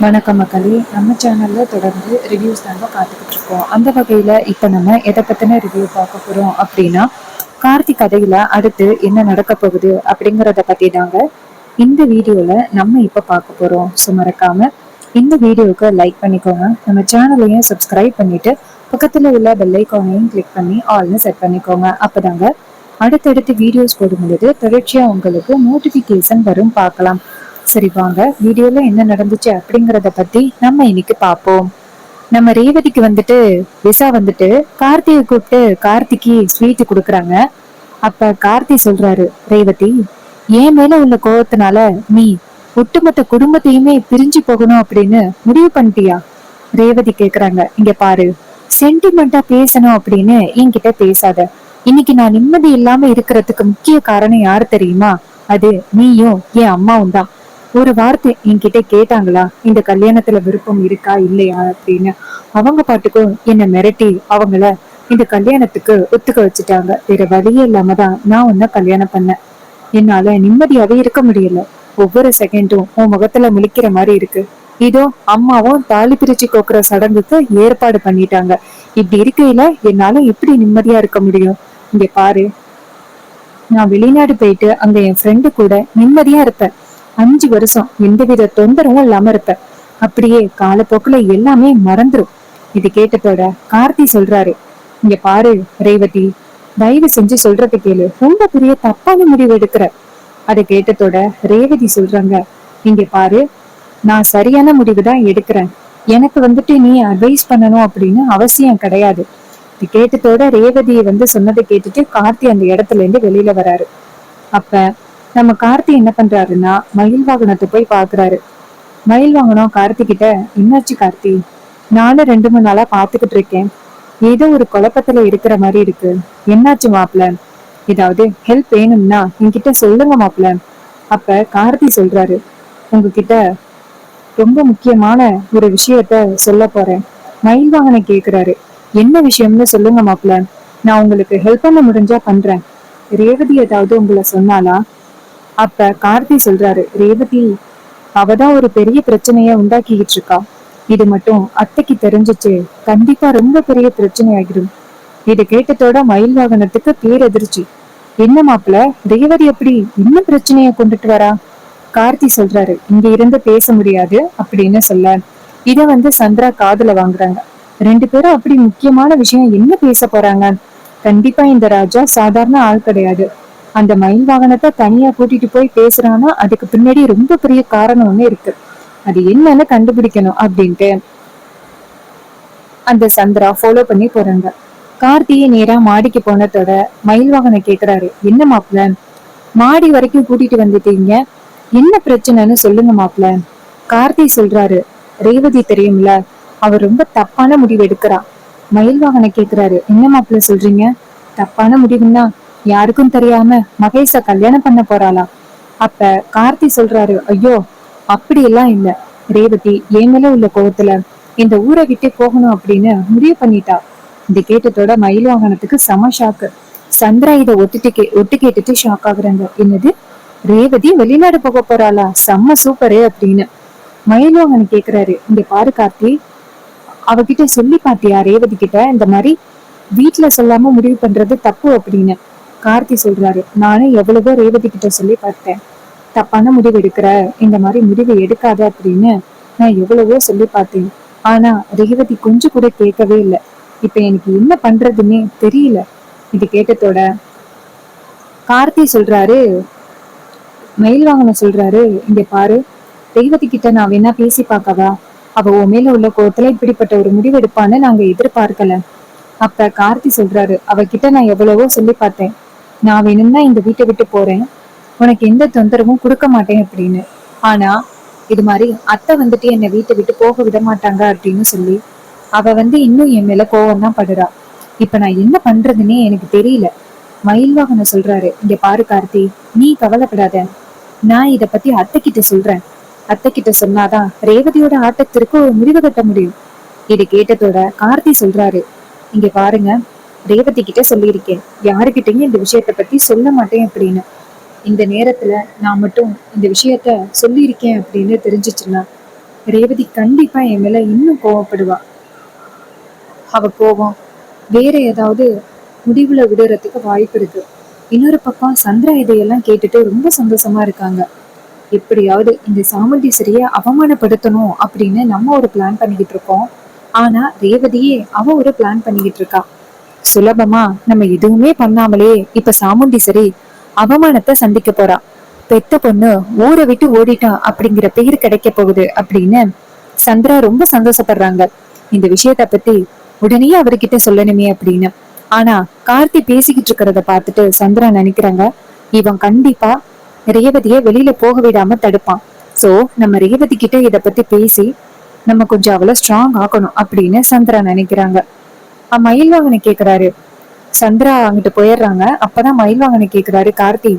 வணக்கம் மக்களே. நம்ம சேனல்ல தொடர்ந்து ரிவ்யூஸ் தாங்க பார்த்துக்கிட்டு இருக்கோம். அந்த வகையில இப்ப நம்ம எதை பத்தின ரிவ்யூ பார்க்க போறோம் அப்படின்னா, கார்த்திக் கதையில அடுத்து என்ன நடக்க போகுது அப்படிங்கறத பத்தி தாங்க இந்த வீடியோல நம்ம இப்ப பார்க்க போறோம். ஸோ மறக்காம இந்த வீடியோவுக்கு லைக் பண்ணிக்கோங்க, நம்ம சேனலையும் சப்ஸ்கிரைப் பண்ணிட்டு பக்கத்துல உள்ள பெல் ஐக்கானையும் கிளிக் பண்ணி ஆல்னு செட் பண்ணிக்கோங்க. அப்பதாங்க அடுத்தடுத்து வீடியோஸ் போடும் பொழுது தொடர்ச்சியா உங்களுக்கு நோட்டிபிகேஷன் வரும். பார்க்கலாம். சரி வாங்க வீடியோல என்ன நடந்துச்சு அப்படிங்கறத பத்தி நம்ம இன்னைக்கு பார்ப்போம். நம்ம ரேவதிக்கு வந்துட்டு விசா வந்துட்டு கார்த்தியை கூப்பிட்டு கார்த்திக்கு ஸ்வீட் கொடுக்குறாங்க. அப்ப கார்த்தி சொல்றாரு, ரேவதி என் மேல உள்ள கோவத்தினால நீ ஒட்டுமொத்த குடும்பத்தையுமே பிரிஞ்சு போகணும் அப்படின்னு முடிவு பண்ணிட்டியா? ரேவதி கேக்குறாங்க, இங்க பாரு, சென்டிமெண்டா பேசணும் அப்படின்னு என்கிட்ட பேசாத. இன்னைக்கு நான் நிம்மதி இல்லாம இருக்கிறதுக்கு முக்கிய காரணம் யாரு தெரியுமா? அது நீயும் என் அம்மாவும் தான். ஒரு வார்த்தை என்கிட்ட கேட்டாங்களா இந்த கல்யாணத்துல விருப்பம் இருக்கா இல்லையா அப்படின்னு? அவங்க பாட்டுக்கும் என்ன மிரட்டி அவங்கள இந்த கல்யாணத்துக்கு ஒத்துக்க வச்சுட்டாங்க. வேற வழியே இல்லாம தான் நான் உன்ன கல்யாணம் பண்ணேன். என்னால நிம்மதியாவே இருக்க முடியல. ஒவ்வொரு செகண்டும் உன் முகத்துல முழிக்கிற மாதிரி இருக்கு. இதோ அம்மாவும் தாலி பிரிச்சு கோக்குற சடங்குக்கு ஏற்பாடு பண்ணிட்டாங்க. இப்படி இருக்கையில என்னால எப்படி நிம்மதியா இருக்க முடியும்? இங்க பாரு, நான் வெளிநாடு போயிட்டு அங்க என் ஃப்ரெண்டு கூட நிம்மதியா இருப்பேன். 5 வருஷம் எந்தவித தொந்தரவும் இல்லாம இருப்பேன். அப்படியே காலப்போக்குல எல்லாமே மறந்துரும். இது கேட்டதோட கார்த்தி சொல்றாரு, இங்க பாரு ரேவதி, தயவு செஞ்சு சொல்றது கேளு. ரொம்ப பெரிய தப்பான முடிவு எடுக்கிற. அதை கேட்டதோட ரேவதி சொல்றாங்க, இங்க பாரு, நான் சரியான முடிவு தான் எடுக்கிறேன். எனக்கு வந்துட்டு நீ அட்வைஸ் பண்ணணும் அப்படின்னு அவசியம் கிடையாது. இது கேட்டதோட ரேவதியை சொன்னதை கேட்டுட்டு கார்த்தி அந்த இடத்துல இருந்து வெளியில வராரு. அப்ப நம்ம கார்த்தி என்ன பண்றாருன்னா மயில் வாகனத்தை போய் பாக்குறாரு. மயில் வாகனம் கார்த்தி கிட்ட, என்னாச்சு கார்த்தி? நானும் 2 3 நாளா பாத்துக்கிட்டு இருக்கேன். ஏதோ ஒரு குழப்பத்துல இருக்கிற மாதிரி இருக்கு. என்னாச்சு மாப்பிள்ள? ஏதாவது ஹெல்ப் வேணும்னா என்கிட்ட சொல்லுங்க மாப்பிள்ள. அப்ப கார்த்தி சொல்றாரு, உங்ககிட்ட ரொம்ப முக்கியமான ஒரு விஷயத்த சொல்ல போறேன். மயில் வாகனம் கேக்குறாரு, என்ன விஷயம்னு சொல்லுங்க மாப்பிள்ள. நான் உங்களுக்கு ஹெல்ப் பண்ண முடிஞ்சா பண்றேன். ரேவதி ஏதாவது உங்களை சொன்னாலா? அப்ப கார்த்தி சொல்றாரு, ரேவதி அவதான் ஒரு பெரிய பிரச்சனைய உண்டாக்கிக்கிட்டு இருக்கா. இது மட்டும் அத்தைக்கு தெரிஞ்சிச்சு கண்டிப்பா ரொம்ப பெரிய பிரச்சனை ஆகிடும். இது கேட்டதோட மயில் வாகனத்துக்கு பேரெதிர்ச்சி. என்ன மாப்பிள்ள, ரேவதி எப்படி இன்னும் பிரச்சனைய கொண்டுட்டு வரா? கார்த்தி சொல்றாரு, இங்க இருந்து பேச முடியாது அப்படின்னு சொல்ல இத சந்திரா காதுல வாங்குறாங்க. 2 பேரும் அப்படி முக்கியமான விஷயம் என்ன பேச போறாங்க? கண்டிப்பா இந்த ராஜா சாதாரண ஆள் கிடையாது. அந்த மயில் வாகனத்தை தனியா கூட்டிட்டு போய் பேசுறான்னா அதுக்கு பின்னாடி ரொம்ப பெரிய காரணம் ஒண்ணு இருக்கு. அது என்னன்னு கண்டுபிடிக்கணும் அப்படின்ட்டு அந்த சந்திரா ஃபாலோ பண்ணி போறாங்க. கார்த்தியை நேரா மாடிக்கு போனதோட மயில் வாகனம் கேக்குறாரு, என்ன மாப்பிள்ள, மாடி வரைக்கும் கூட்டிட்டு வந்துட்டீங்க, என்ன பிரச்சனைன்னு சொல்லுங்க மாப்பிள்ள. கார்த்தி சொல்றாரு, ரேவதி தெரியும்ல, அவர் ரொம்ப தப்பான முடிவு எடுக்கிறா. மயில் வாகனம் கேக்குறாரு, என்ன மாப்பிள்ள சொல்றீங்க? தப்பான முடிவுன்னா யாருக்கும் தெரியாம மகேஷ கல்யாணம் பண்ண போறாளா? அப்ப கார்த்தி சொல்றாரு, ஐயோ அப்படியெல்லாம் இல்ல. ரேவதி என் மேல உள்ள கோவத்துல இந்த ஊரை விட்டு போகணும் அப்படின்னு முடிவு பண்ணிட்டா. இது கேட்டதோட மயில் வாகனத்துக்கு செம ஷாக்கு. சந்திரா இதை ஒட்டு கேட்டுட்டு ஷாக் ஆகுறாங்க. என்னது, ரேவதி வெளிநாடு போக போறாளா? செம்ம சூப்பரு அப்படின்னு மயில் வாகனம் கேக்குறாரு, இங்க பாரு கார்த்தி, அவகிட்ட சொல்லி பாத்தியா ரேவதி கிட்ட இந்த மாதிரி வீட்டுல சொல்லாம முடிவு பண்றது தப்பு அப்படின்னு? கார்த்தி சொல்றாரு, நானும் எவ்வளவோ ரேவதி கிட்ட சொல்லி பார்த்தேன். தப்பான முடிவு எடுக்கிற, இந்த மாதிரி முடிவு எடுக்காத அப்படின்னு நான் எவ்வளவோ சொல்லி பார்த்தேன். ஆனா ரேவதி கொஞ்சம் கூட கேட்கவே இல்லை. இப்ப எனக்கு என்ன பண்றதுன்னே தெரியல. இது கேட்டதோட கார்த்தி சொல்றாரு, மயில் வாகனம் சொல்றாரு, இங்க பாரு, ரேவதி கிட்ட நான் வேணா பேசி பார்க்கவா? அவ உன் மேல உள்ள கோவத்துல இப்படிப்பட்ட ஒரு முடிவு எடுப்பான்னு நாங்க எதிர்பார்க்கல. அப்ப கார்த்தி சொல்றாரு, அவகிட்ட நான் எவ்வளவோ சொல்லி பார்த்தேன். நான் வேணும்னா இந்த வீட்டை விட்டு போறேன், உனக்கு எந்த தொந்தரவும் கொடுக்க மாட்டேன் அப்படின்னு. ஆனா இது மாதிரி அத்தை என்னை வீட்டை விட்டு போக விட மாட்டாங்க அப்படின்னு சொல்லி அவ இன்னும் என் மேல கோவம் தான் படுறா. இப்ப நான் என்ன பண்றதுன்னே எனக்கு தெரியல. மயில் வாகனம் சொல்றாரு, இங்க பாரு கார்த்தி, நீ கவலைப்படாத. நான் இத பத்தி அத்தை கிட்ட சொல்றேன். அத்தை கிட்ட சொன்னாதான் ரேவதியோட ஆட்டத்திற்கு ஒரு முடிவு கட்ட முடியும். இது கேட்டதோட கார்த்தி சொல்றாரு, இங்க பாருங்க, ரேவதி கிட்ட சொல்லியிருக்கேன், யாருகிட்டயும் இந்த விஷயத்த பத்தி சொல்ல மாட்டேன் அப்படின்னு. இந்த நேரத்துல நான் மட்டும் இந்த விஷயத்த சொல்லியிருக்கேன் அப்படின்னு தெரிஞ்சிச்சுன்னா ரேவதி கண்டிப்பா என் மேல இன்னும் கோவப்படுவா. அவ கோவம் வேற ஏதாவது முடிவுல விடுறதுக்கு வாய்ப்பு இருக்கு. இன்னொரு பக்கம் சந்திரா இதையெல்லாம் கேட்டுட்டு ரொம்ப சந்தோஷமா இருக்காங்க. எப்படியாவது இந்த சாமுண்டீஸ்வரிய அவமானப்படுத்தணும் அப்படின்னு நம்ம ஒரு பிளான் பண்ணிக்கிட்டு இருக்கோம். ஆனா ரேவதியே அவ ஒரு பிளான் பண்ணிக்கிட்டு இருக்கா. சுலபமா நம்ம எதுவுமே பண்ணாமலே இப்ப சாமுண்டீஸ்வரி அவமானத்தை சந்திக்க போறா. பெத்த பொண்ணு ஊரை விட்டு ஓடிட்டா அப்படிங்கிற பெயர் கிடைக்க போகுது அப்படின்னு சந்திரா ரொம்ப சந்தோஷப்படுறாங்க. இந்த விஷயத்த பத்தி உடனே அவர்கிட்ட சொல்லணுமே அப்படின்னு. ஆனா கார்த்தி பேசிக்கிட்டு இருக்கிறத பார்த்துட்டு சந்திரா நினைக்கிறாங்க, இவன் கண்டிப்பா ரேவதிய வெளியில போக விடாம தடுப்பான். சோ நம்ம ரேவதி கிட்ட இத பத்தி பேசி நம்ம கொஞ்சம் அவளை ஸ்ட்ராங் ஆக்கணும் அப்படின்னு சந்திரா நினைக்கிறாங்க. மயில்வாகனை கேக்குறாரு. சந்திரா அங்கிட்டு போயிடுறாங்க. அப்பதான் மயில்வாகனை கேக்குறாரு கார்த்தி,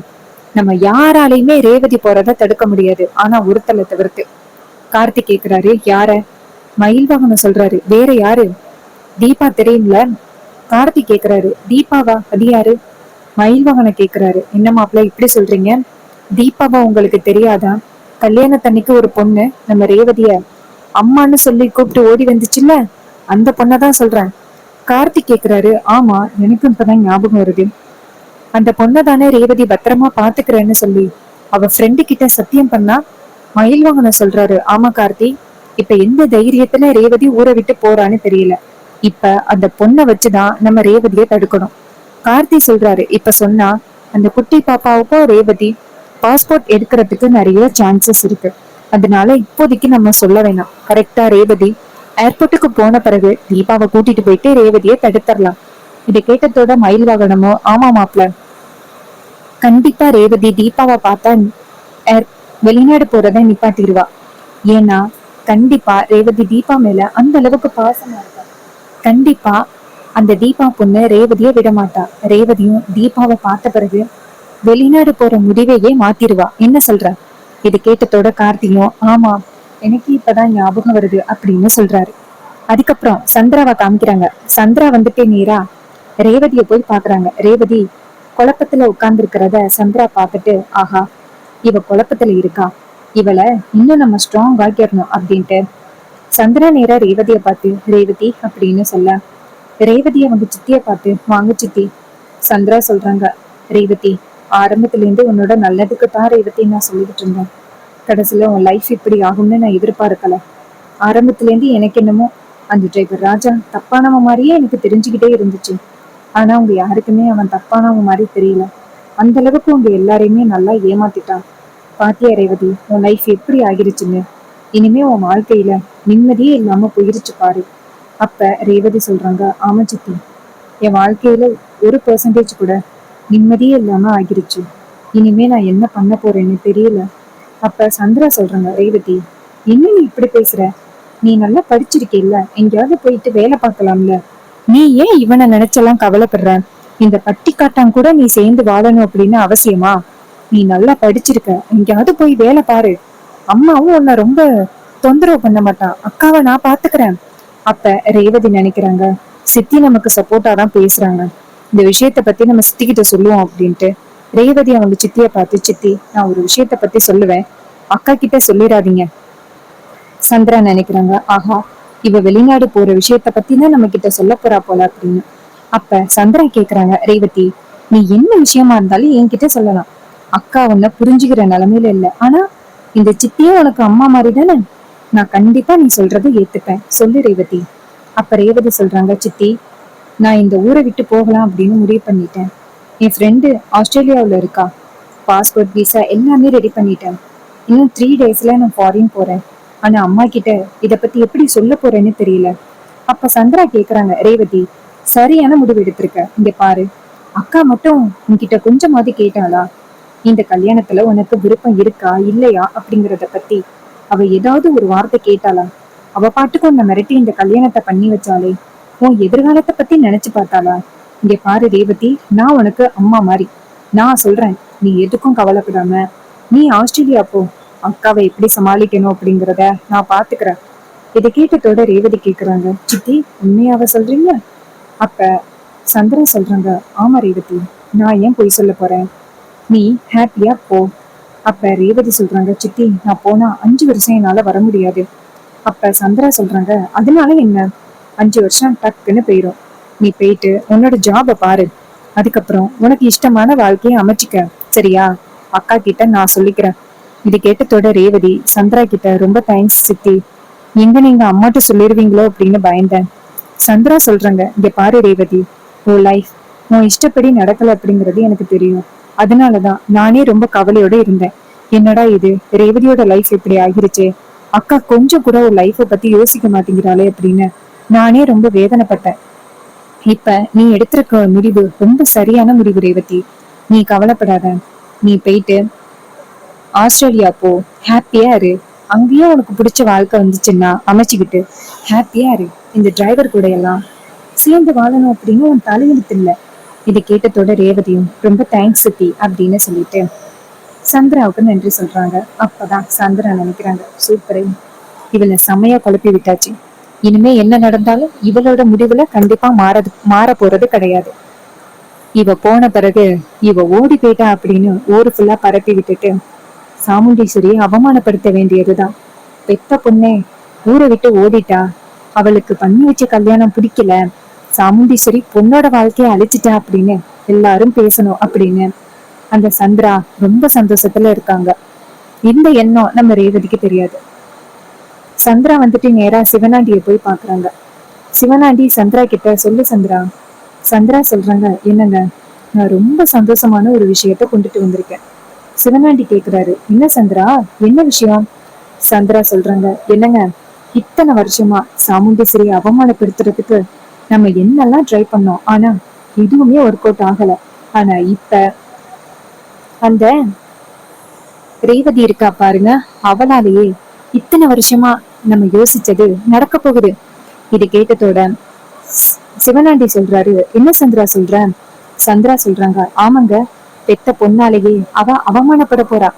நம்ம யாராலையுமே ரேவதி போறத தடுக்க முடியாது, ஆனா ஒருத்தலை தவிர்த்து. கார்த்தி கேக்குறாரு, யார? மயில்வாகனை சொல்றாரு, வேற யாரு? தீபா தெரியும்ல? கார்த்தி கேக்குறாரு, தீபாவா? அது யாரு? மயில்வாகனை கேக்குறாரு, என்ன மாப்பிள்ள இப்படி சொல்றீங்க? தீபாவா உங்களுக்கு தெரியாதா? கல்யாணத்தன்னைக்கு ஒரு பொண்ணு நம்ம ரேவதிய அம்மான்னு சொல்லி கூப்பிட்டு ஓடி வந்துச்சுல்ல, அந்த பொண்ணதான் சொல்றேன். கார்த்தி கேக்குறாரு, ஆமா எனக்கும் இப்பதான் ஞாபகம் வருது. அந்த பொண்ணை தானே ரேவதி பத்திரமா பாத்துக்கிறேன்னு சொல்லி அவ ஃப்ரெண்டு கிட்ட சத்தியம் பண்ணா? மயில்வாகன சொல்றாரு, ஆமா கார்த்தி, இப்ப எந்த தைரியத்துல ரேவதி ஊரை விட்டு போறான்னு தெரியல. இப்ப அந்த பொண்ணை வச்சுதான் நம்ம ரேவதிய தடுக்கணும். கார்த்தி சொல்றாரு, இப்ப சொன்னா அந்த குட்டி பாப்பாவுக்கும் ரேவதி பாஸ்போர்ட் எடுக்கிறதுக்கு நிறைய சான்சஸ் இருக்கு. அதனால இப்போதைக்கு நம்ம சொல்ல வேணாம். கரெக்டா ரேவதி ஏர்போர்ட்டுக்கு போன பிறகு தீபாவை கூட்டிட்டு போயிட்டு ரேவதியை தடுத்தரலாம். இதை கேட்டதோட மயில் வாகனமோ, ஆமா மாப்ள, கண்டிப்பா ரேவதி தீபாவை பார்த்தா வெளிநாடு போறதை நிப்பாட்டிடுவா. ஏன்னா கண்டிப்பா ரேவதி தீபா மேல அந்த அளவுக்கு பாசமா இருக்கா. கண்டிப்பா அந்த தீபா பொண்ணு ரேவதியை விட மாட்டா. ரேவதியும் தீபாவை பார்த்த பிறகு வெளிநாடு போற முடிவையே மாத்திருவா. என்ன சொல்ற? இது கேட்டதோட கார்த்தியும், ஆமா எனக்கு இப்பதான் ஞாபகம் வருது அப்படின்னு சொல்றாரு. அதுக்கப்புறம் சந்திராவை காமிக்கிறாங்க. சந்திரா வந்துட்டு நேரா ரேவதிய போய் பாக்குறாங்க. ரேவதி குழப்பத்துல உட்கார்ந்து இருக்கிறத சந்திரா பார்த்துட்டு, ஆஹா இவ குழப்பத்துல இருக்கா, இவளை இன்னும் நம்ம ஸ்ட்ராங் ஆக்கிடணும் அப்படின்ட்டு சந்திரா நேரா ரேவதிய பார்த்து ரேவதி அப்படின்னு சொல்ல, ரேவதிய அவங்க சித்திய பார்த்து வாங்க சித்தி. சந்திரா சொல்றாங்க, ரேவதி ஆரம்பத்துல இருந்து உன்னோட நல்லதுக்கு தான் ரேவதி நான் சொல்லிக்கிட்டு இருந்தேன். கடைசியில உன் லைஃப் இப்படி ஆகும்னு நான் எதிர்பார்க்கல. ஆரம்பத்துல இருந்து எனக்கு என்னமோ அந்த டிரைவர் ராஜா தப்பானவன் மாதிரியே எனக்கு தெரிஞ்சுக்கிட்டே இருந்துச்சு. ஆனா உங்க யாருக்குமே அவன் தப்பானவன் மாதிரி தெரியல. அந்த அளவுக்கு உங்க எல்லாரையுமே நல்லா ஏமாத்திட்டான். பாத்தியா ரேவதி உன் லைஃப் எப்படி ஆகிருச்சுன்னு? இனிமே உன் வாழ்க்கையில நிம்மதியே இல்லாம போயிருச்சு பாரு. அப்ப ரேவதி சொல்றாங்க, ஆமா சித்தி, என் வாழ்க்கையில 1% கூட நிம்மதியே இல்லாம ஆகிருச்சு. இனிமே நான் என்ன பண்ண போறேன்னு தெரியல. அப்ப சந்திரா சொல்றாங்க, ரேவதி என்ன நீ இப்படி பேசுற? நீ நல்லா படிச்சிருக்கேல்ல, எங்கேயாவது போயிட்டு வேலை பார்க்கலாம்ல. நீ ஏன் இவனை நினைச்செல்லாம் கவலைப்படுற? இந்த பட்டிக்காட்டான் கூட நீ சேர்ந்து வாழணும் அப்படின்னு அவசியமா? நீ நல்லா படிச்சிருக்க, எங்கேயாவது போய் வேலை பாரு. அம்மாவும் உன்னை ரொம்ப தொந்தரவு பண்ண மாட்டான், அக்காவை நான் பாத்துக்கிறேன். அப்ப ரேவதி நினைக்கிறாங்க, சித்தி நமக்கு சப்போர்ட்டா தான் பேசுறாங்க, இந்த விஷயத்த பத்தி நம்ம சித்தி கிட்ட சொல்லுவோம் அப்படின்ட்டு ரேவதி அவங்க சித்திய பார்த்து, சித்தி நான் ஒரு விஷயத்த பத்தி சொல்லுவேன், அக்கா கிட்ட சொல்லிடாதீங்க. சந்திரா நினைக்கிறாங்க, ஆஹா இவ வெளிநாடு போற விஷயத்த பத்தி தான் நம்ம கிட்ட சொல்ல போறா போல அப்படின்னு. அப்ப சந்திரா கேக்குறாங்க, ரேவதி நீ என்ன விஷயமா இருந்தாலும் என்கிட்ட சொல்லலாம். அக்கா உன்னை புரிஞ்சுக்கிற நிலைமையில இல்ல, ஆனா இந்த சித்தியும் உனக்கு அம்மா மாதிரி தானே, நான் கண்டிப்பா நீ சொல்றதை ஏத்துப்பேன், சொல்லு ரேவதி. அப்ப ரேவதி சொல்றாங்க, சித்தி நான் இந்த ஊரை விட்டு போகலாம் அப்படின்னு முடிவு பண்ணிட்டேன். என் ஃப்ரெண்டு ஆஸ்திரேலியாவுல இருக்கா, பாஸ்போர்ட் விசா எல்லாமே ரெடி பண்ணிட்டேன். இன்னும் 3 டேஸ்ல நான் ஃபாரின் போறேன். ஆனா அம்மா கிட்ட இத பத்தி எப்படி சொல்ல போறேன்னு தெரியல. அப்ப சந்திரா கேக்குறாங்க, ரேவதி சரியான முடிவு எடுத்திருக்க. இங்க பாரு, அக்கா மட்டும் உன்கிட்ட கொஞ்சமாவது கேட்டாளா? இந்த கல்யாணத்துல உனக்கு விருப்பம் இருக்கா இல்லையா அப்படிங்கறத பத்தி அவ ஏதாவது ஒரு வார்த்தை கேட்டாளா? அவ பாட்டுக்கு உன்னை மிரட்டி இந்த கல்யாணத்தை பண்ணி வச்சாலே உன் எதிர்காலத்தை பத்தி நினைச்சு பார்த்தாளா? இங்க பாரு ரேவதி, நான் உனக்கு அம்மா மாதிரி. நான் சொல்றேன், நீ எதுக்கும் கவலைப்படாம நீ ஆஸ்திரேலியா போ. அக்காவை எப்படி சமாளிக்கணும் அப்படிங்கிறத நான் பாத்துக்கிறேன். இதை கேட்டதோட ரேவதி கேக்குறாங்க, சித்தி உண்மையாவ சொல்றீங்க? அப்ப சந்திரா சொல்றாங்க, ஆமா ரேவதி, நான் ஏன் பொய் சொல்ல போறேன், நீ ஹாப்பியா போ. அப்ப ரேவதி சொல்றாங்க, சித்தி நான் போனா 5 வருஷம் என்னால வர முடியாது. அப்ப சந்திரா சொல்றாங்க, அதனால என்ன, 5 வருஷம் டக்குன்னு போயிரும். நீ போயிட்டு உன்னோட ஜாப பாரு. அதுக்கப்புறம் உனக்கு இஷ்டமான வாழ்க்கையை அமைச்சிக்க. சரியா? அக்கா கிட்ட நான் சொல்லிக்கிறேன். இது கேட்டதோட ரேவதி சந்திரா கிட்ட, ரொம்ப தேங்க்ஸ் சித்தி. எங்க நீங்க அம்மாட்ட சொல்லிடுவீங்களோ அப்படின்னு பயந்தேன். சந்திரா சொல்றாங்க, இங்க பாரு ரேவதி, உன் லைஃப் உன் இஷ்டப்படி நடக்கல அப்படிங்கிறது எனக்கு தெரியும். அதனாலதான் நானே ரொம்ப கவலையோட இருந்தேன். என்னடா இது, ரேவதியோட லைஃப் இப்படி ஆகிருச்சே, அக்கா கொஞ்சம் கூட ஒரு லைஃப பத்தி யோசிக்க மாட்டேங்கிறாளே அப்படின்னு நானே ரொம்ப வேதனைப்பட்டேன். இப்ப நீ எடுத்திருக்க முடிவு ரொம்ப சரியான முடிவு ரேவதி. நீ கவலைப்படாத. நீ போயிட்டு ஆஸ்திரேலியா போ, ஹாப்பியா இரு. அங்கேயே உனக்கு பிடிச்ச வாழ்க்கை வந்துச்சுன்னா அமைச்சுக்கிட்டு ஹாப்பியா இரு. இந்த டிரைவர் கூட எல்லாம் சேர்ந்து வாழணும் அப்படின்னு உன் தலையெழுத்து இல்ல. இதை கேட்டதோட ரேவதியும் ரொம்ப தேங்க்ஸ் சித்தி அப்படின்னு சொல்லிட்டு சந்திராவுக்கு நன்றி சொல்றாங்க. அப்பதான் சந்திரா நினைக்கிறாங்க, சூப்பரே, இவளை செமையா குழப்பி விட்டாச்சு. இனிமே என்ன நடந்தாலும் இவளோட முடிவுல கண்டிப்பா மாற போறது கிடையாது. இவ போன பிறகு இவ ஓடி போயிட்டா அப்படின்னு ஊரு ஃபுல்லா பரப்பி விட்டுட்டு சாமுண்டீஸ்வரியை அவமானப்படுத்த வேண்டியதுதான். பெத்த பொண்ணே ஊரை விட்டு ஓடிட்டா, அவளுக்கு பண்ணி வச்ச கல்யாணம் பிடிக்கல, சாமுண்டீஸ்வரி பொண்ணோட வாழ்க்கைய அழிச்சிட்டா அப்படின்னு எல்லாரும் பேசணும் அப்படின்னு அந்த சந்திரா ரொம்ப சந்தோஷத்துல இருக்காங்க. இந்த எண்ணம் நம்ம ரேவதிக்கு தெரியாது. சந்திரா வந்துட்டு நேரா சிவனாண்டிய போய் பாக்குறாங்க. சிவனாண்டி சந்திரா கிட்ட, சொல்லு சந்திரா. சந்திரா சொல்றாங்க, என்னங்க, நான் ரொம்ப சந்தோஷமான ஒரு விஷயத்த கொண்டுட்டு வந்திருக்கேன். சிவனாண்டி கேக்குறாரு, என்ன சந்திரா, என்ன விஷயம்? சந்திரா சொல்றாங்க, என்னங்க, இத்தனை வருஷமா சாமுண்டீஸ்வரியை அவமானப்படுத்துறதுக்கு நம்ம என்னெல்லாம் ட்ரை பண்ணோம், ஆனா எதுவுமே ஒர்க் அவுட் ஆகல. ஆனா இப்ப அந்த ரேவதி இருக்கா பாருங்க, அவளாலேயே இத்தனை வருஷமா நம்ம யோசிச்சது நடக்க போகுது. இது கேட்டதோட சிவனாண்டி சொல்றாரு, என்ன சந்திரா சொல்ற? சந்திரா சொல்றாங்க, ஆமாங்க, பெத்த பொண்ணாலேயே அவ அவமானப்பட போறா.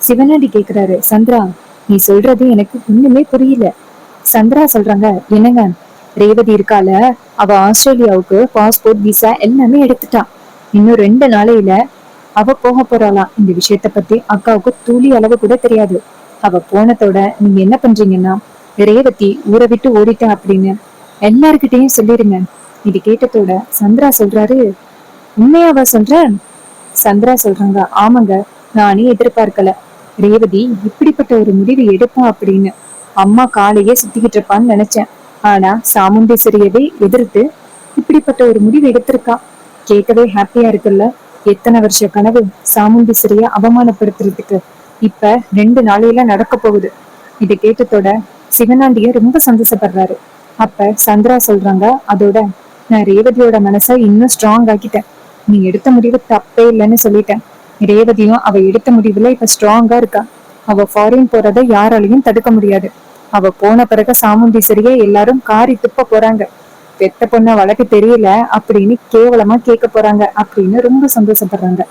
சிவனாண்டி கேக்குறாரு, சந்திரா நீ சொல்றது எனக்கு ஒண்ணுமே புரியல. சந்திரா சொல்றாங்க, என்னங்க, ரேவதி இருக்கால, அவ ஆஸ்திரேலியாவுக்கு பாஸ்போர்ட் விசா எல்லாமே எடுத்துட்டா. இன்னும் 2 நாளையில அவ போக போறாளாம். இந்த விஷயத்த பத்தி அக்காவுக்கு துளி அளவு கூட தெரியாது. அவ போனதோட நீங்க என்ன பண்றீங்கன்னா, ரேவதி ஊரை விட்டு ஓடிட்டா அப்படின்னு எல்லார்கிட்டையும் சொல்லிருங்க. இது கேட்டதோட சந்திரா சொல்றாரு, உண்மையாவா சொல்ற? சந்திரா சொல்றாங்க, ஆமாங்க, நானே எதிர்பார்க்கல ரேவதி இப்படிப்பட்ட ஒரு முடிவு எடுப்பா அப்படின்னு. அம்மா காலையே சுத்திக்கிட்டு இருப்பான்னு நினைச்சேன். ஆனா சாமுண்டேஸ்வரியவே எதிர்த்து இப்படிப்பட்ட ஒரு முடிவு எடுத்திருக்கா. கேட்கவே ஹாப்பியா இருக்குல்ல. எத்தனை வருஷ கனவு சாமுண்டீஸ்வரிய அவமானப்படுத்துறதுக்கு இப்ப 2 நாளையில நடக்க போகுது. இதை கேட்டதோட சிவனாண்டிய ரொம்ப சந்தோஷப்படுறாரு. அப்ப சந்திரா சொல்றாங்க, அதோட நான் ரேவதியோட மனசை இன்னும் ஸ்ட்ராங் ஆக்கிட்டேன். நீ எடுத்த முடிவு தப்பே இல்லைன்னு சொல்லிட்டேன். ரேவதியும் அவ எடுத்த முடிவுல இப்ப ஸ்ட்ராங்கா இருக்கா. அவ ஃபாரின் போறதை யாராலையும் தடுக்க முடியாது. அவ போன பிறகு சாமுண்டீஸ்வரியே எல்லாரும் காரி துப்ப போறாங்க. பெத்த பொண்ண வழக்கு தெரியல அப்படின்னு கேவலமா கேட்க போறாங்க அப்படின்னு ரொம்ப சந்தோஷப்படுறாங்க.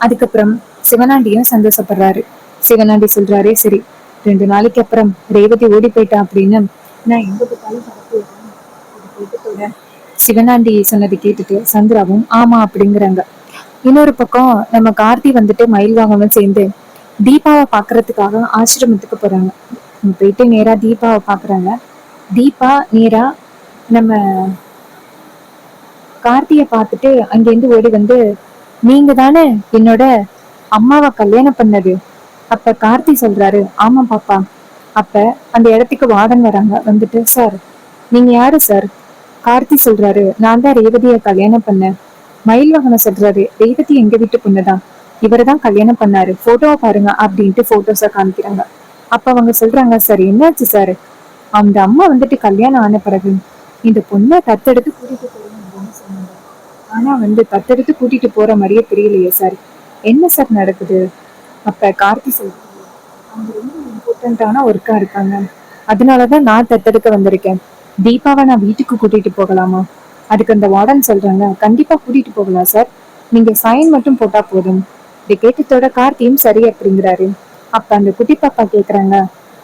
அதுக்கப்புறம் சிவனாண்டியும் சந்தோஷப்படுறாரு. சிவனாண்டி சொல்றாரே, சரி, 2 நாளைக்கு அப்புறம் ரேவதி ஓடி போயிட்டா அப்படின்னு நான் எங்க போட்டாலும் பரப்பி விடுறேன். சிவனாண்டி சொன்னதை கேட்டுட்டு சந்திராவும் ஆமா அப்படிங்கிறாங்க. இன்னொரு பக்கம் நம்ம கார்த்தி வந்துட்டு மயில் வாங்கவும் சேர்ந்து தீபாவை பாக்குறதுக்காக ஆசிரமத்துக்கு போறாங்க. போயிட்டு நேரா தீபாவை பாக்குறாங்க. தீபா நேரா நம்ம கார்த்திய பார்த்துட்டு அங்கிருந்து ஓடி வந்து, நீங்க தானே என்னோட அம்மாவை கல்யாணம் பண்ணது? அப்ப கார்த்தி சொல்றாரு, ஆமா பாப்பா. அப்ப அந்த இடத்துக்கு வார்டன் வராங்க. வந்துட்டு, சார் நீங்க யாரு சார்? கார்த்தி சொல்றாரு, நான் தான் ரேவதிய கல்யாணம் பண்ணேன். மயில் வாகனம் சொல்றாரு, ரேவதி எங்க வீட்டு பொண்ணுதான், இவருதான் கல்யாணம் பண்ணாரு, போட்டோவை பாருங்க அப்படின்ட்டு போட்டோஸ காமிக்கிறாங்க. அப்ப அவங்க சொல்றாங்க, சார் என்னாச்சு சார்? அந்த அம்மா வந்துட்டு கல்யாணம் ஆன பிறகு இந்த பொண்ணை தத்தெடுத்து கூட்டிட்டு போறோம் அப்படின்னு சொன்னாங்க. ஆனா தத்தெடுத்து கூட்டிட்டு போற மாதிரியே தெரியலையே சார், என்ன சார் நடக்குது? அப்ப கார்த்தி சொல்றாரு, அவங்க ரொம்ப இம்பார்ட்டன்டான ஒர்க்கா இருக்காங்க, அதனாலதான் நான் தத்தெடுக்க வந்திருக்கேன். தீபாவை நான் வீட்டுக்கு கூட்டிட்டு போகலாமா? அதுக்கு அந்த வார்டன் சொல்றாங்க, கண்டிப்பா கூட்டிட்டு போகலாம் சார், நீங்க சைன் மட்டும் போட்டா போதும். இதை கேட்டதோட கார்த்தியும் சரி அப்படிங்கிறாரு. அப்ப அந்த குட்டி பாப்பா கேக்குறாங்க,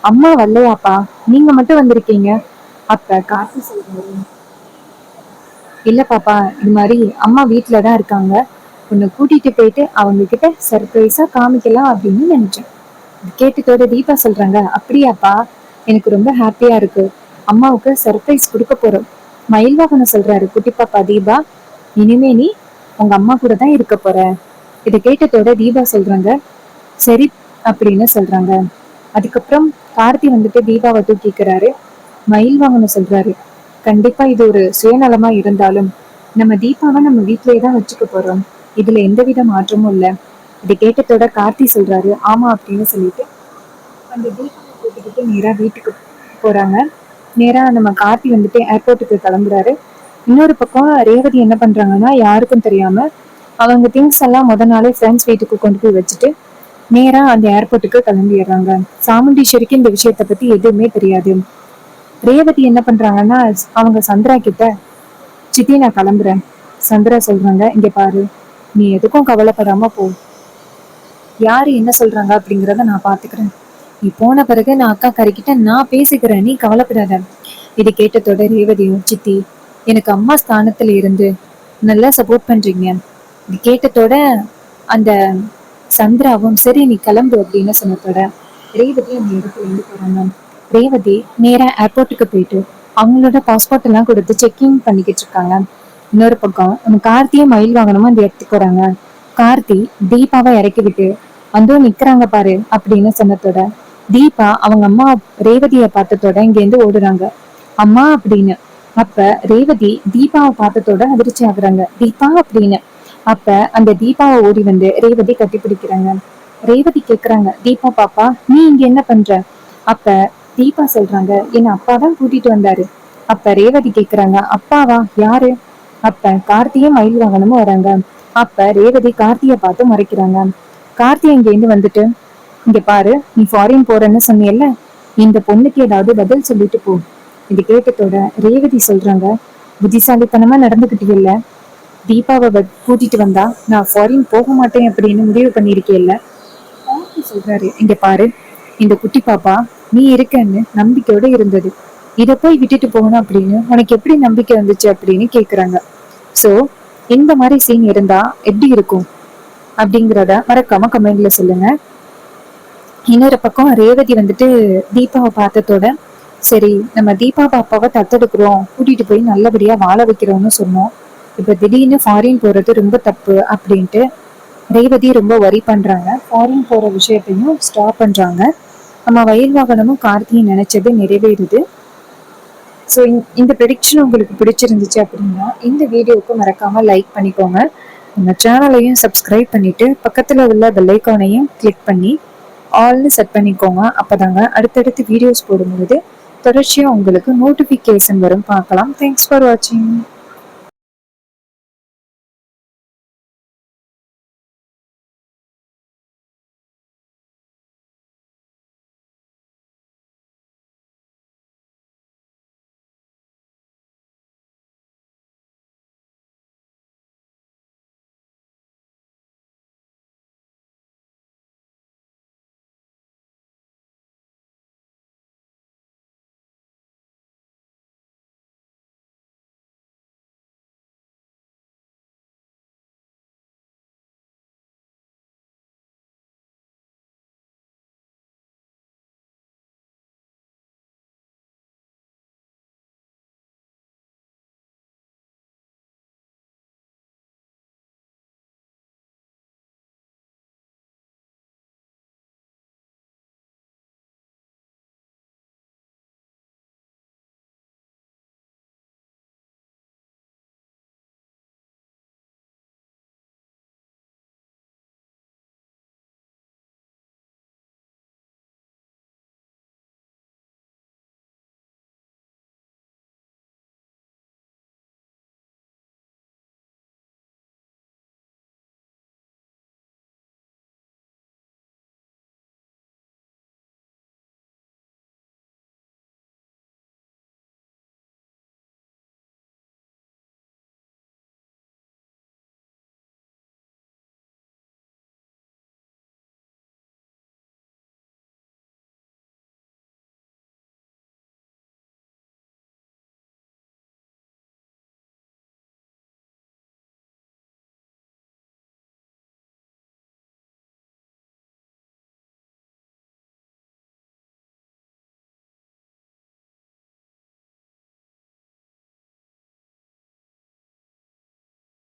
அம்மா வரலையாப்பா, நீங்க மட்டும் வந்திருக்கீங்க? அப்ப கார்த்தி சொல்றாரு, இல்ல பாப்பா, இது மாதிரி அம்மா வீட்டுலதான் இருக்காங்க, உன்னை கூட்டிட்டு போயிட்டு அவங்க கிட்ட சர்ப்ரைஸா காமிக்கலாம் அப்படின்னு நினைச்சேன். கேட்டதோட தீபா சொல்றாங்க, அப்படியாப்பா, எனக்கு ரொம்ப ஹாப்பியா இருக்கு. அம்மாவுக்கு சர்ப்ரைஸ் கொடுக்க போறோம். மயில் வாகனம் சொல்றாரு குட்டி பாப்பா தீபா. இனிமே நீ உங்க அம்மா கூட தான் இருக்க போற. இதை கேட்டதோட தீபா சொல்றாங்க சரி அப்படின்னு சொல்றாங்க. அதுக்கப்புறம் கார்த்தி வந்துட்டு தீபாவை தூக்கிக்கிறாரு. மயில் வாகனம் சொல்றாரு கண்டிப்பா இது ஒரு சுயநலமா இருந்தாலும் நம்ம தீபாவை நம்ம வீட்டிலேயே தான் வச்சுக்க போறோம். இதுல எந்தவித மாற்றமும் இல்ல. இதை கேட்டதோட கார்த்தி சொல்றாரு ஆமா அப்படின்னு சொல்லிட்டு அந்த தீபாவை கூட்டிக்கிட்டு நேரா வீட்டுக்கு போறாங்க. நேரா நம்ம கார்த்தி வந்துட்டு ஏர்போர்ட்டுக்கு கிளம்புறாரு. இன்னொரு பக்கம் ரேவதி என்ன பண்றாங்கன்னா யாருக்கும் தெரியாம அவங்க திங்ஸ் எல்லாம் நாளே ஃப்ரெண்ட்ஸ் வீட்டுக்கு கொண்டு போய் வச்சுட்டு நேரா அந்த ஏர்போர்ட்டுக்கு கிளம்பிடுறாங்க. சாமுண்டீஸ்வரிக்கு இந்த விஷயத்த பத்தி எதுவுமே தெரியாது. ரேவதி என்ன பண்றாங்கன்னா அவங்க சந்திரா கிட்ட சித்தி நான் கிளம்புறேன். சந்திரா சொல்றாங்க இங்க பாரு, நீ எதுக்கும் கவலைப்படாம போ. யாரு என்ன சொல்றாங்க அப்படிங்கிறத நான் பாத்துக்கிறேன். நீ போன பிறகு நான் அக்கா கறிக்கிட்ட நான் பேசிக்கிறேன், நீ கவலைப்படாத. இது கேட்டதோட ரேவதியும் சித்தி எனக்கு அம்மா ஸ்தானத்துல இருந்து நல்லா சப்போர்ட் பண்றீங்க. இது கேட்டதோட அந்த சந்திராவும் சரி நீ கிளம்பு அப்படின்னு சொன்னதோட ரேவதி அந்த இடத்துல இருந்து போறாங்க. ரேவதி நேரா ஏர்போர்ட்டுக்கு போயிட்டு அவங்களோட பாஸ்போர்ட் எல்லாம் கொடுத்து செக்கிங் பண்ணிக்கிட்டு இருக்காங்க. இன்னொரு பக்கம் நம்ம கார்த்தியும் மயில் வாகனமும் அந்த இடத்துக்கு வராங்க. கார்த்தி தீபாவை இறக்கி விட்டு அந்தோ நிக்கிறாங்க பாரு அப்படின்னு சொன்னதோட தீபா அவங்க அம்மா ரேவதியை பார்த்ததோட இங்க இருந்து ஓடுறாங்க அம்மா அப்படின்னு. அப்ப ரேவதி தீபாவை பார்த்ததோட அதிர்ச்சி ஆகுறாங்க தீபா அப்படின்னு. அப்ப அந்த தீபாவை ஓடி வந்து ரேவதி கட்டி பிடிக்கிறாங்க. ரேவதி கேக்குறாங்க தீபா பாப்பா நீ இங்க என்ன பண்ற? அப்ப தீபா சொல்றாங்க என்ன அப்பா தான் கூட்டிட்டு வந்தாரு. அப்ப ரேவதி கேக்குறாங்க அப்பாவா யாரு? அப்ப கார்த்தியும் மயில் வாகனமும் வராங்க. அப்ப ரேவதி கார்த்திய பார்த்து மறைக்கிறாங்க. கார்த்தி இங்க இருந்து வந்துட்டு இங்க பாரு நீ ஃபாரின் போறேன்னு சொன்னியல்ல, இந்த பொண்ணுக்கு ஏதாவது பதில் சொல்லிட்டு போ. இது கேட்டதோட ரேவதி சொல்றாங்க புத்திசாலித்தனமா நடந்துகிட்டீங்கல்ல, தீபாவை கூட்டிட்டு வந்தா நான் ஃபாரின் போக மாட்டேன் அப்படின்னு முடிவு பண்ணிருக்கேல்ல. கார்த்தி சொல்றாரு இங்க பாரு இந்த குட்டி பாப்பா நீ இருக்கன்னு நம்பிக்கையோட இருந்தது, இத போய் விட்டுட்டு போகணும் அப்படின்னு உனக்கு எப்படி நம்பிக்கை வந்துச்சு அப்படின்னு கேக்குறாங்க. சோ இந்த மாதிரி சீன் இருந்தா எப்படி இருக்கும் அப்படிங்கிறத மறக்காம கமெண்ட்ல சொல்லுங்க. இன்னொரு பக்கம் ரேவதி வந்துட்டு தீபாவை பார்த்ததோட சரி நம்ம தீபா பாப்பாவை தத்தெடுக்கிறோம், கூட்டிட்டு போய் நல்லபடியா வாழ வைக்கிறோம்னு சொன்னோம். இப்ப திடீர்னு ஃபாரின் போறது ரொம்ப தப்பு அப்படின்ட்டு ரேவதி ரொம்ப வரி பண்றாங்க. ஃபாரின் போற விஷயத்தையும் ஸ்டாப் பண்றாங்க. நம்ம வயல் வாகனமும் கார்த்தியும் நினைச்சது நிறைவேறுது. ஸோ இந்த ப்ரெடிக்ஷன் உங்களுக்கு பிடிச்சிருந்துச்சு அப்படின்னா இந்த வீடியோவுக்கு மறக்காம லைக் பண்ணிக்கோங்க. நம்ம சேனலையும் சப்ஸ்கிரைப் பண்ணிட்டு பக்கத்துல உள்ள பெல் ஐக்கானையும் கிளிக் பண்ணி ஆல்னு செட் பண்ணிக்கோங்க. அப்பதாங்க அடுத்தடுத்து வீடியோஸ் போடும்போது தொடர்ச்சியா உங்களுக்கு நோட்டிஃபிகேஷன் வரும் பார்க்கலாம். தேங்க்ஸ் ஃபார் வாட்சிங்.